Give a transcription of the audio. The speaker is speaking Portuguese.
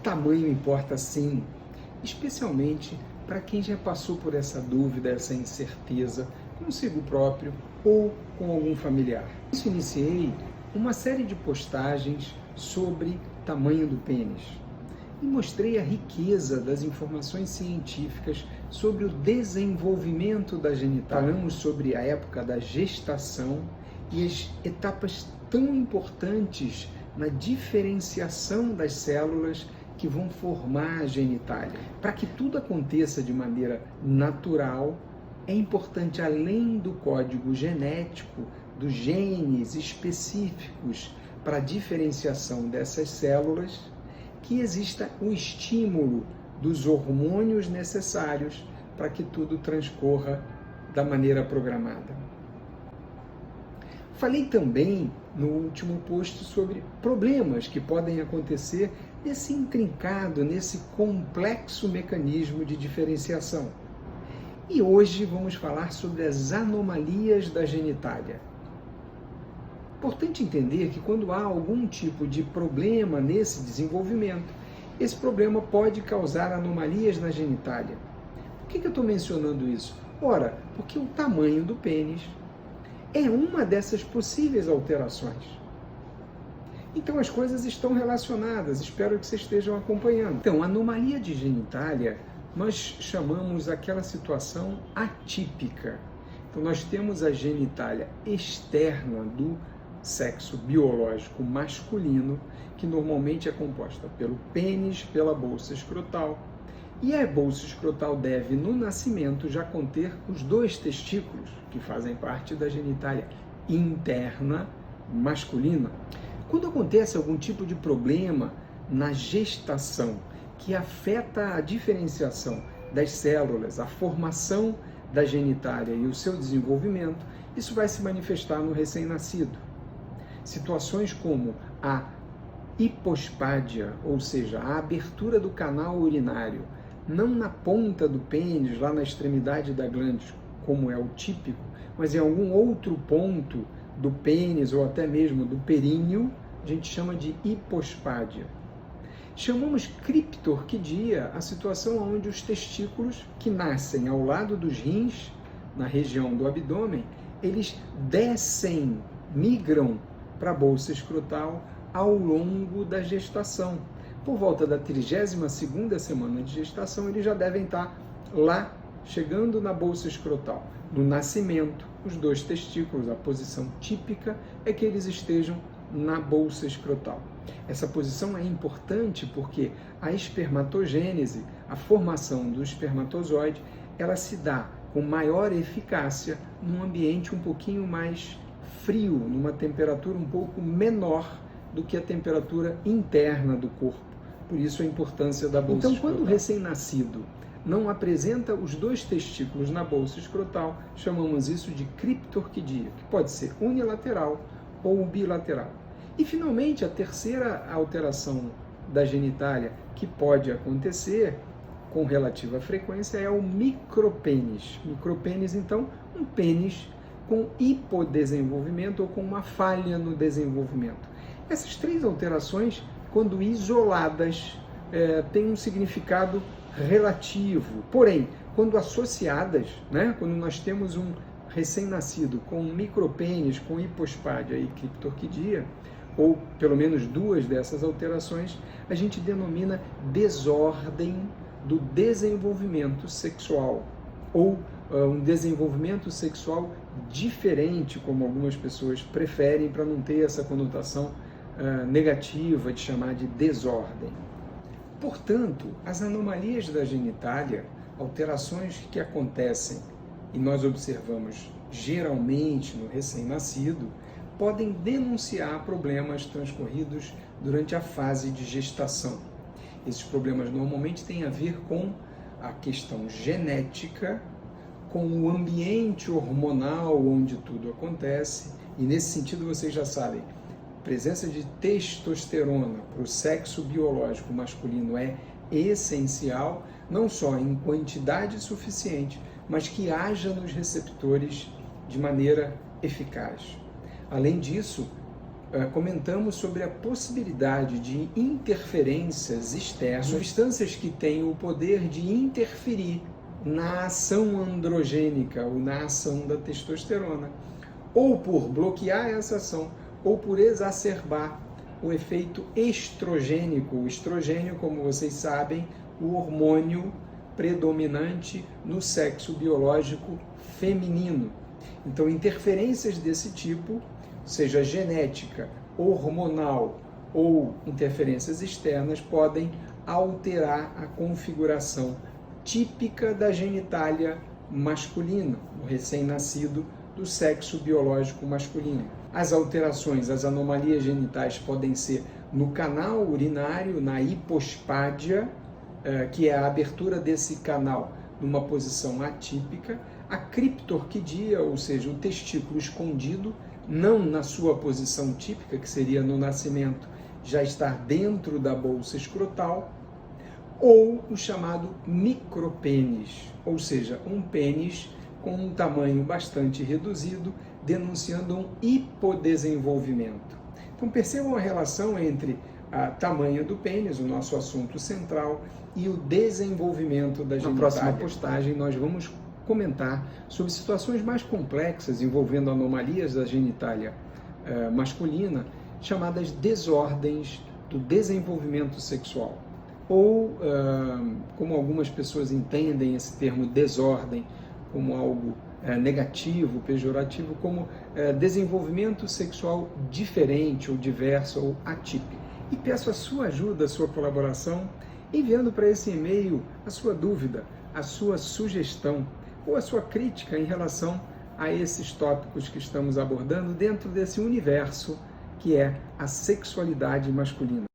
Tamanho importa sim, especialmente para quem já passou por essa dúvida, essa incerteza consigo próprio ou com algum familiar. Por isso iniciei uma série de postagens sobre tamanho do pênis e mostrei a riqueza das informações científicas sobre o desenvolvimento da genitália. Falamos sobre a época da gestação e as etapas tão importantes na diferenciação das células que vão formar a genitália. Para que tudo aconteça de maneira natural, é importante, além do código genético, dos genes específicos para a diferenciação dessas células, que exista o estímulo dos hormônios necessários para que tudo transcorra da maneira programada. Falei também no último post sobre problemas que podem acontecer nesse intrincado, nesse complexo mecanismo de diferenciação. E hoje vamos falar sobre as anomalias da genitália. Importante entender que quando há algum tipo de problema nesse desenvolvimento, esse problema pode causar anomalias na genitália. Por que eu estou mencionando isso? Ora, porque o tamanho do pênis é uma dessas possíveis alterações. Então as coisas estão relacionadas, espero que vocês estejam acompanhando. Então, anomalia de genitália, nós chamamos aquela situação atípica. Então nós temos a genitália externa do sexo biológico masculino, que normalmente é composta pelo pênis, pela bolsa escrotal. E a bolsa escrotal deve, no nascimento, já conter os 2 testículos, que fazem parte da genitália interna masculina. Quando acontece algum tipo de problema na gestação, que afeta a diferenciação das células, a formação da genitália e o seu desenvolvimento, isso vai se manifestar no recém-nascido. Situações como a hipospádia, ou seja, a abertura do canal urinário, não na ponta do pênis, lá na extremidade da glândula, como é o típico, mas em algum outro ponto do pênis ou até mesmo do períneo, a gente chama de hipospádia. Chamamos criptorquidia a situação onde os testículos, que nascem ao lado dos rins, na região do abdômen, eles descem, migram para a bolsa escrotal ao longo da gestação. Por volta da 32ª semana de gestação, eles já devem estar lá, chegando na bolsa escrotal. No nascimento, os 2 testículos, a posição típica é que eles estejam na bolsa escrotal. Essa posição é importante porque a espermatogênese, a formação do espermatozoide, ela se dá com maior eficácia num ambiente um pouquinho mais frio, numa temperatura um pouco menor do que a temperatura interna do corpo. Por isso a importância da bolsa escrotal. Então, quando o recém-nascido não apresenta os 2 testículos na bolsa escrotal, chamamos isso de criptorquidia, que pode ser unilateral ou bilateral. E, finalmente, a terceira alteração da genitália que pode acontecer com relativa frequência é o micropênis. Micropênis, então, um pênis com hipodesenvolvimento ou com uma falha no desenvolvimento. Essas 3 alterações, quando isoladas, têm um significado relativo. Porém, quando associadas, quando nós temos um recém-nascido com um micropênis, com hipospádia e criptorquidia, ou pelo menos 2 dessas alterações, a gente denomina desordem do desenvolvimento sexual, ou um desenvolvimento sexual diferente, como algumas pessoas preferem, para não ter essa conotação negativa de chamar de desordem. Portanto, as anomalias da genitália, alterações que acontecem e nós observamos geralmente no recém-nascido, podem denunciar problemas transcorridos durante a fase de gestação. Esses problemas normalmente têm a ver com a questão genética, com o ambiente hormonal onde tudo acontece, e nesse sentido vocês já sabem, a presença de testosterona para o sexo biológico masculino é essencial, não só em quantidade suficiente, mas que haja nos receptores de maneira eficaz. Além disso, comentamos sobre a possibilidade de interferências externas, substâncias que têm o poder de interferir na ação androgênica ou na ação da testosterona, ou por bloquear essa ação, ou por exacerbar o efeito estrogênico. O estrogênio, como vocês sabem, o hormônio predominante no sexo biológico feminino. Então, interferências desse tipo, seja genética, hormonal ou interferências externas, podem alterar a configuração típica da genitália masculina, o recém-nascido do sexo biológico masculino. As alterações, as anomalias genitais podem ser no canal urinário, na hipospádia, que é a abertura desse canal numa posição atípica, a criptorquidia, ou seja, o testículo escondido, não na sua posição típica, que seria no nascimento, já estar dentro da bolsa escrotal, ou o chamado micropênis, ou seja, um pênis com um tamanho bastante reduzido, denunciando um hipodesenvolvimento. Então percebam a relação entre o tamanho do pênis, o nosso assunto central, e o desenvolvimento da genitália. Na próxima postagem nós vamos comentar sobre situações mais complexas envolvendo anomalias da genitália masculina, chamadas desordens do desenvolvimento sexual. Ou, como algumas pessoas entendem esse termo desordem como algo negativo, pejorativo, como desenvolvimento sexual diferente ou diverso ou atípico. E peço a sua ajuda, a sua colaboração, enviando para esse e-mail a sua dúvida, a sua sugestão ou a sua crítica em relação a esses tópicos que estamos abordando dentro desse universo que é a sexualidade masculina.